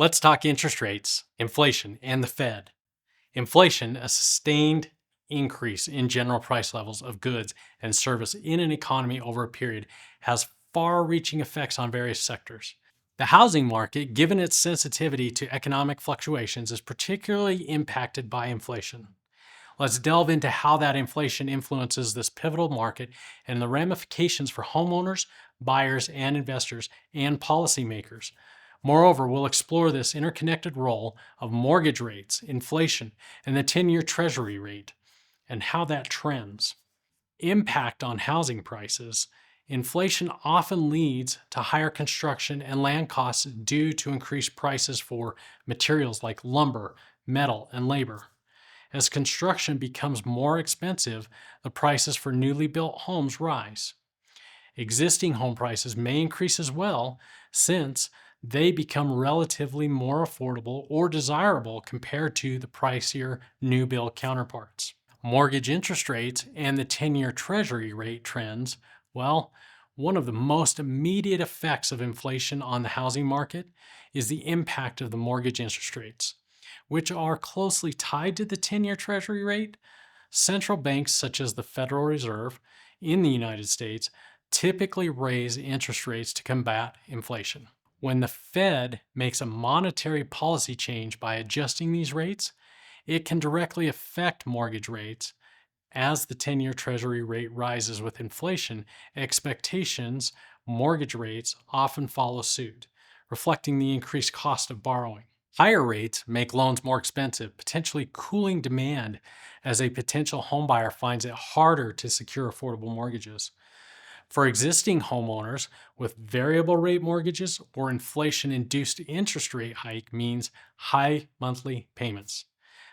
Let's talk interest rates, inflation, and the Fed. Inflation, a sustained increase in general price levels of goods and service in an economy over a period, has far reaching effects on various sectors. The housing market, given its sensitivity to economic fluctuations, is particularly impacted by inflation. Let's delve into how that inflation influences this pivotal market and the ramifications for homeowners, buyers, and investors, and policymakers. Moreover, we'll explore this interconnected role of mortgage rates, inflation, and the 10-year Treasury rate, and how that trends. Impact on housing prices. Inflation often leads to higher construction and land costs due to increased prices for materials like lumber, metal, and labor. As construction becomes more expensive, the prices for newly built homes rise. Existing home prices may increase as well, since they become relatively more affordable or desirable compared to the pricier new build counterparts. Mortgage interest rates and the 10-year Treasury rate trends, well, one of the most immediate effects of inflation on the housing market is the impact of the mortgage interest rates, which are closely tied to the 10-year Treasury rate. Central banks such as the Federal Reserve in the United States typically raise interest rates to combat inflation. When the Fed makes a monetary policy change by adjusting these rates, it can directly affect mortgage rates. As the 10-year Treasury rate rises with inflation expectations, mortgage rates often follow suit, reflecting the increased cost of borrowing. Higher rates make loans more expensive, potentially cooling demand as a potential homebuyer finds it harder to secure affordable mortgages. For existing homeowners with variable rate mortgages or inflation-induced interest rate hike means high monthly payments.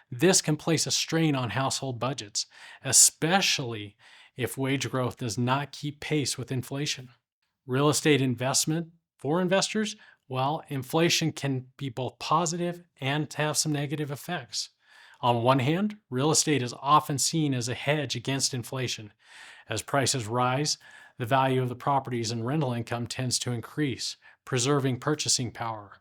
This can place a strain on household budgets, especially if wage growth does not keep pace with inflation. Real estate investment for investors, well, inflation can be both positive and have some negative effects. On one hand, real estate is often seen as a hedge against inflation. As prices rise, the value of the properties and rental income tends to increase, preserving purchasing power.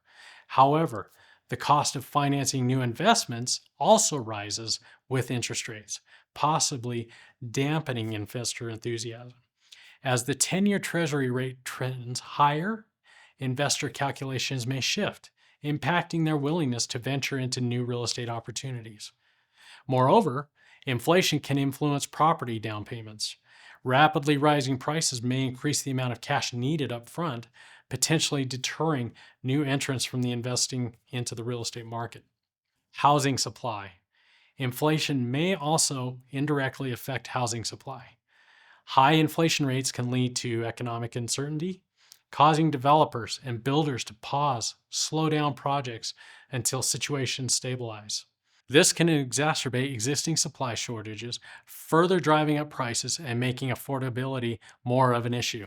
However, the cost of financing new investments also rises with interest rates, possibly dampening investor enthusiasm. As the 10-year Treasury rate trends higher, investor calculations may shift, impacting their willingness to venture into new real estate opportunities. Moreover, inflation can influence property down payments. Rapidly rising prices may increase the amount of cash needed up front, potentially deterring new entrants from the investing into the real estate market. Housing supply. Inflation may also indirectly affect housing supply. High inflation rates can lead to economic uncertainty, causing developers and builders to pause, slow down projects until situations stabilize. This can exacerbate existing supply shortages, further driving up prices and making affordability more of an issue.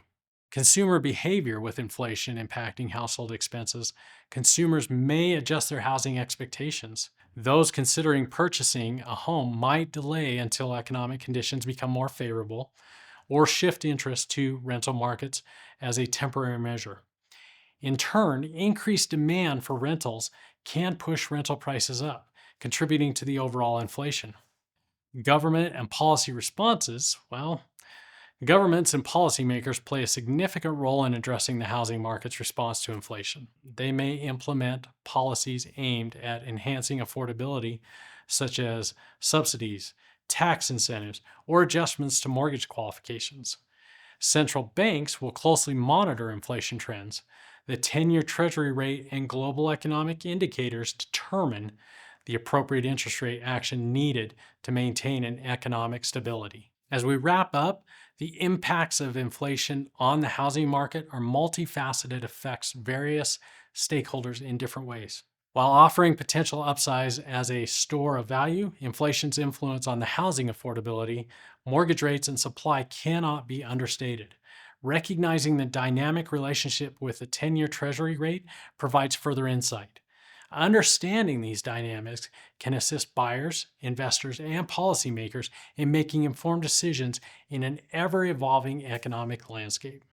Consumer behavior. With inflation impacting household expenses, consumers may adjust their housing expectations. Those considering purchasing a home might delay until economic conditions become more favorable, or shift interest to rental markets as a temporary measure. In turn, increased demand for rentals can push rental prices up, contributing to the overall inflation. Government and policy responses. Well, governments and policymakers play a significant role in addressing the housing market's response to inflation. They may implement policies aimed at enhancing affordability, such as subsidies, tax incentives, or adjustments to mortgage qualifications. Central banks will closely monitor inflation trends. The 10-year Treasury rate and global economic indicators determine the appropriate interest rate action needed to maintain an economic stability. As we wrap up, the impacts of inflation on the housing market are multifaceted, affects various stakeholders in different ways. While offering potential upsides as a store of value, inflation's influence on the housing affordability, mortgage rates, and supply cannot be understated. Recognizing the dynamic relationship with the 10-year Treasury rate provides further insight. Understanding these dynamics can assist buyers, investors, and policymakers in making informed decisions in an ever-evolving economic landscape.